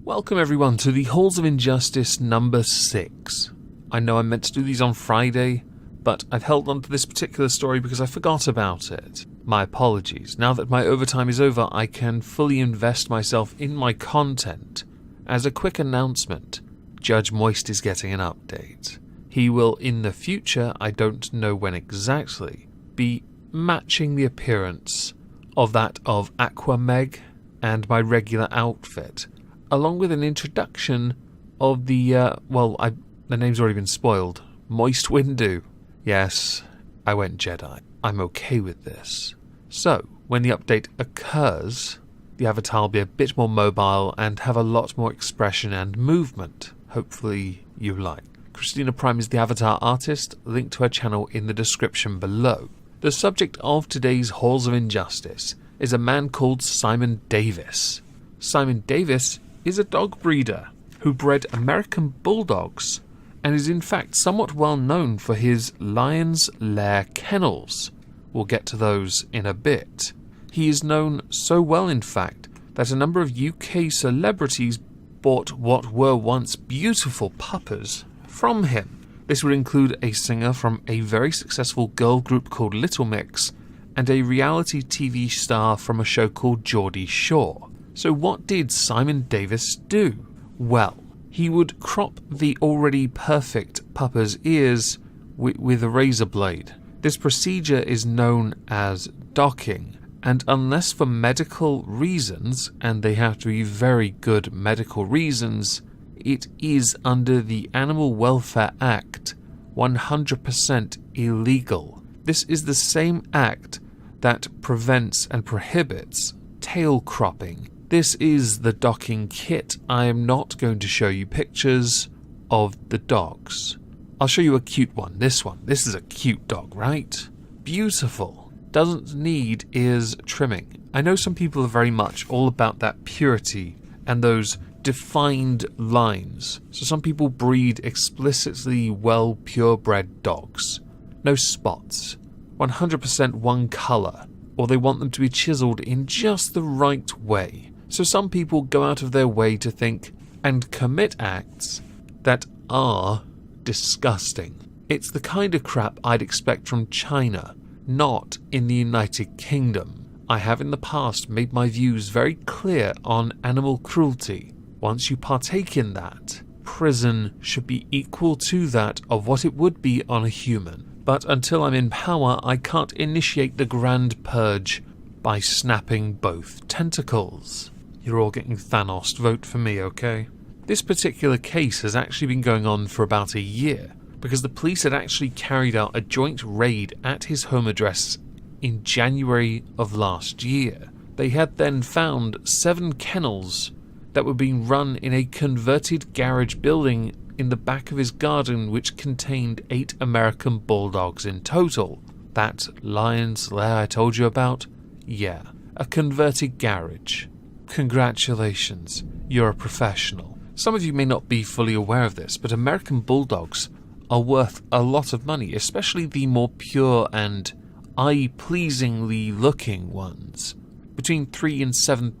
Welcome everyone to the Halls of Injustice number 6. I know I meant to do these on Friday, but I've held on to this particular story because I forgot about it. My apologies. Now that my overtime is over, I can fully invest myself in my content. As a quick announcement, Judge Moist is getting an update. He will, in the future, I don't know when exactly, be matching the appearance of that of Aquameg and my regular outfit, along with an introduction of the, the name's already been spoiled, Moist Windu. Yes, I went Jedi. I'm okay with this. So, when the update occurs, the avatar will be a bit more mobile and have a lot more expression and movement. Hopefully you like. Christina Prime is the avatar artist, link to her channel in the description below. The subject of today's Halls of Injustice is a man called Simon Davis. Simon Davis is a dog breeder who bred American bulldogs and is in fact somewhat well known for his Lion's Lair kennels. We'll get to those in a bit. He is known so well in fact that a number of UK celebrities bought what were once beautiful puppers from him. This would include a singer from a very successful girl group called Little Mix and a reality TV star from a show called Geordie Shore. So what did Simon Davis do? Well, he would crop the already perfect pupper's ears with a razor blade. This procedure is known as docking, and unless for medical reasons, and they have to be very good medical reasons, it is under the Animal Welfare Act 100% illegal. This is the same act that prevents and prohibits tail cropping. This is the docking kit. I am not going to show you pictures of the dogs. I'll show you a cute one. This one. This is a cute dog, right? Beautiful. Doesn't need ears trimming. I know some people are very much all about that purity and those defined lines. So some people breed explicitly well purebred dogs. No spots. 100% one colour. Or they want them to be chiseled in just the right way. So some people go out of their way to think and commit acts that are disgusting. It's the kind of crap I'd expect from China, not in the United Kingdom. I have in the past made my views very clear on animal cruelty. Once you partake in that, prison should be equal to that of what it would be on a human. But until I'm in power, I can't initiate the grand purge by snapping both tentacles. You're all getting Thanos, vote for me, okay? This particular case has actually been going on for about a year, because the police had actually carried out a joint raid at his home address in January of last year. They had then found 7 kennels that were being run in a converted garage building in the back of his garden, which contained 8 American bulldogs in total. That Lion's Lair I told you about? Yeah, a converted garage. Congratulations, you're a professional. Some of you may not be fully aware of this, but American bulldogs are worth a lot of money, especially the more pure and eye-pleasingly looking ones. Between £3,000 and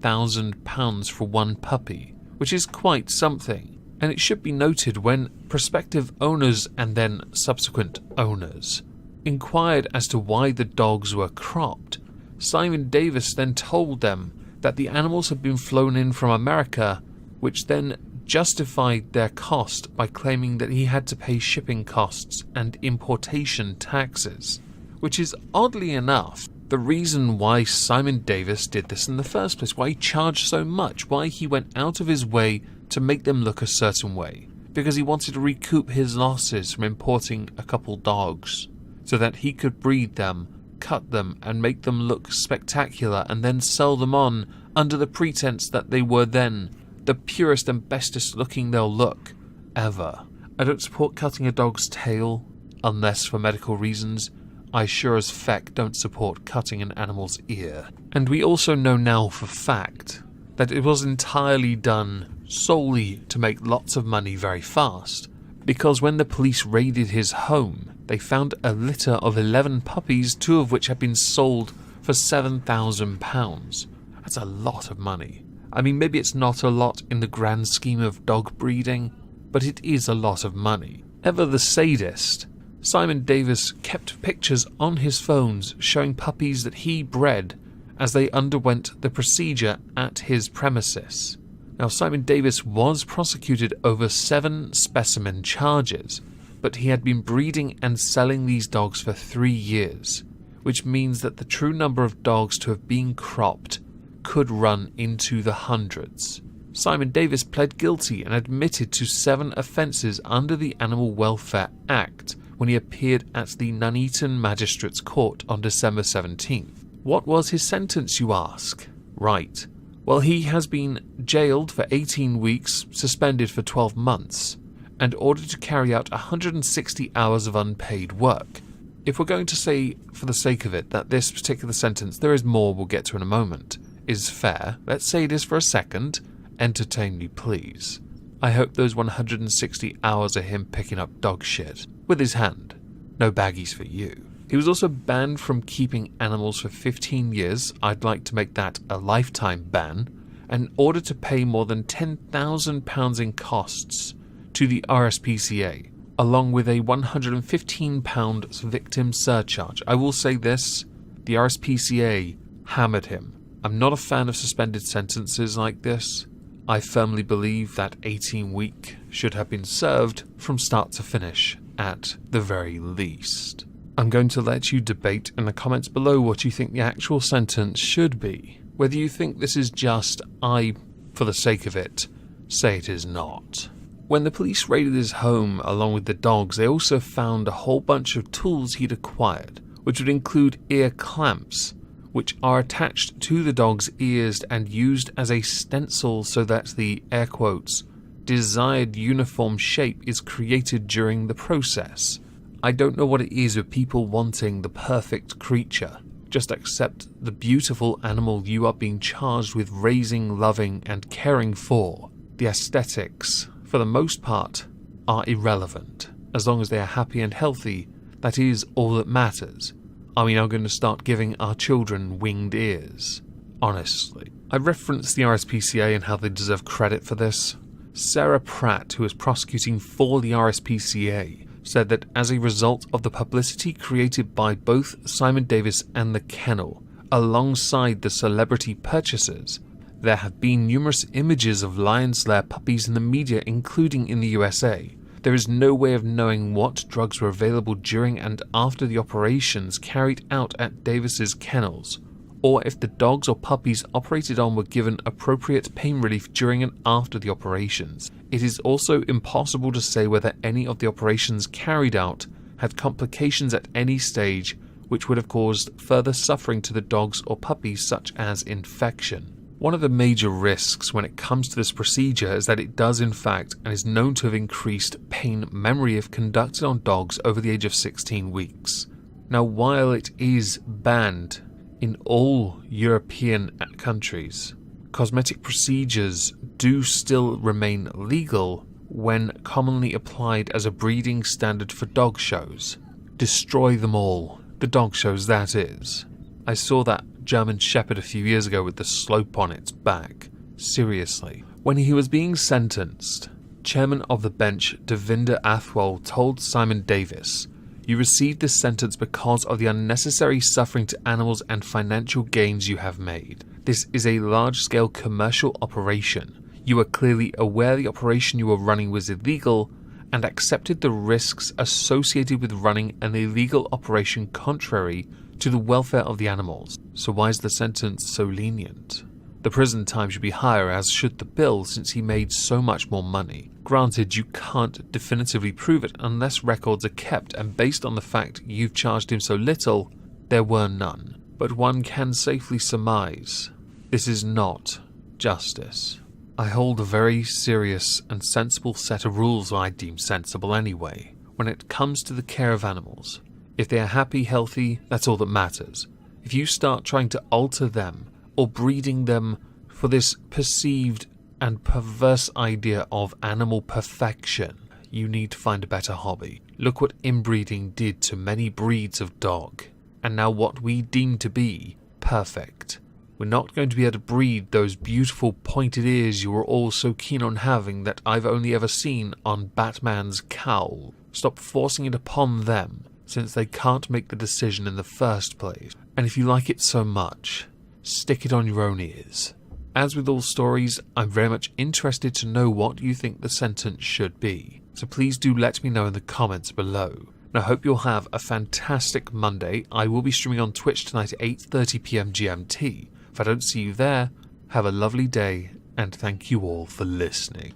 £7,000 for one puppy, which is quite something. And it should be noted when prospective owners and then subsequent owners inquired as to why the dogs were cropped, Simon Davis then told them that the animals had been flown in from America, which then justified their cost by claiming that he had to pay shipping costs and importation taxes, which is oddly enough the reason why Simon Davis did this in the first place, why he charged so much, why he went out of his way to make them look a certain way, because he wanted to recoup his losses from importing a couple dogs so that he could breed them, cut them and make them look spectacular and then sell them on under the pretense that they were then the purest and bestest looking they'll look ever. I don't support cutting a dog's tail unless for medical reasons. I sure as feck don't support cutting an animal's ear. And we also know now for fact that it was entirely done solely to make lots of money very fast, because when the police raided his home, they found a litter of 11 puppies, 2 of which had been sold for £7,000. That's a lot of money. I mean, maybe it's not a lot in the grand scheme of dog breeding, but it is a lot of money. Ever the sadist, Simon Davis kept pictures on his phones showing puppies that he bred as they underwent the procedure at his premises. Now, Simon Davis was prosecuted over 7 specimen charges, but he had been breeding and selling these dogs for 3 years, which means that the true number of dogs to have been cropped could run into the hundreds. Simon Davis pled guilty and admitted to 7 offences under the Animal Welfare Act when he appeared at the Nuneaton Magistrates Court on December 17th. What was his sentence, you ask? Right. Well, he has been jailed for 18 weeks, suspended for 12 months, and ordered to carry out 160 hours of unpaid work. If we're going to say, for the sake of it, that this particular sentence, there is more we'll get to in a moment, is fair, let's say it is for a second. Entertain me, please. I hope those 160 hours are him picking up dog shit with his hand. No baggies for you. He was also banned from keeping animals for 15 years. I'd like to make that a lifetime ban, and ordered to pay more than £10,000 in costs to the RSPCA, along with a £115 victim surcharge. I will say this, the RSPCA hammered him. I'm not a fan of suspended sentences like this. I firmly believe that 18-week should have been served from start to finish, at the very least. I'm going to let you debate in the comments below what you think the actual sentence should be. Whether you think this is just, for the sake of it, say it is not. When the police raided his home along with the dogs, they also found a whole bunch of tools he'd acquired, which would include ear clamps, which are attached to the dog's ears and used as a stencil so that the, air quotes, desired uniform shape is created during the process. I don't know what it is with people wanting the perfect creature. Just accept the beautiful animal you are being charged with raising, loving, and caring for. The aesthetics, for the most part, are irrelevant. As long as they are happy and healthy, that is all that matters. Are we now going to start giving our children winged ears? Honestly. I referenced the RSPCA and how they deserve credit for this. Sarah Pratt, who is prosecuting for the RSPCA, said that as a result of the publicity created by both Simon Davis and the kennel, alongside the celebrity purchasers, there have been numerous images of lion slayer puppies in the media, including in the USA. There is no way of knowing what drugs were available during and after the operations carried out at Davis's kennels, or if the dogs or puppies operated on were given appropriate pain relief during and after the operations. It is also impossible to say whether any of the operations carried out had complications at any stage which would have caused further suffering to the dogs or puppies, such as infection. One of the major risks when it comes to this procedure is that it does in fact and is known to have increased pain memory if conducted on dogs over the age of 16 weeks. Now, while it is banned in all European countries, cosmetic procedures do still remain legal when commonly applied as a breeding standard for dog shows. Destroy them all. The dog shows, that is. I saw that German Shepherd a few years ago with the slope on its back. Seriously. When he was being sentenced, Chairman of the bench Devinder Athwal told Simon Davis, "You received this sentence because of the unnecessary suffering to animals and financial gains you have made. This is a large-scale commercial operation. You were clearly aware the operation you were running was illegal and accepted the risks associated with running an illegal operation contrary to the welfare of the animals. So why is the sentence so lenient? The prison time should be higher, as should the bill, since he made so much more money. Granted, you can't definitively prove it unless records are kept, and based on the fact you've charged him so little, there were none. But one can safely surmise this is not justice. I hold a very serious and sensible set of rules I deem sensible anyway, when it comes to the care of animals. If they are happy, healthy, that's all that matters. If you start trying to alter them or breeding them for this perceived and perverse idea of animal perfection, you need to find a better hobby. Look what inbreeding did to many breeds of dog, and now what we deem to be perfect We're not going to be able to breed those beautiful pointed ears you were all so keen on having that I've only ever seen on Batman's cowl. Stop forcing it upon them, since they can't make the decision in the first place. And if you like it so much, stick it on your own ears. As with all stories, I'm very much interested to know what you think the sentence should be, so please do let me know in the comments below. And I hope you'll have a fantastic Monday. I will be streaming on Twitch tonight at 8:30 PM GMT. If I don't see you there, have a lovely day, and thank you all for listening.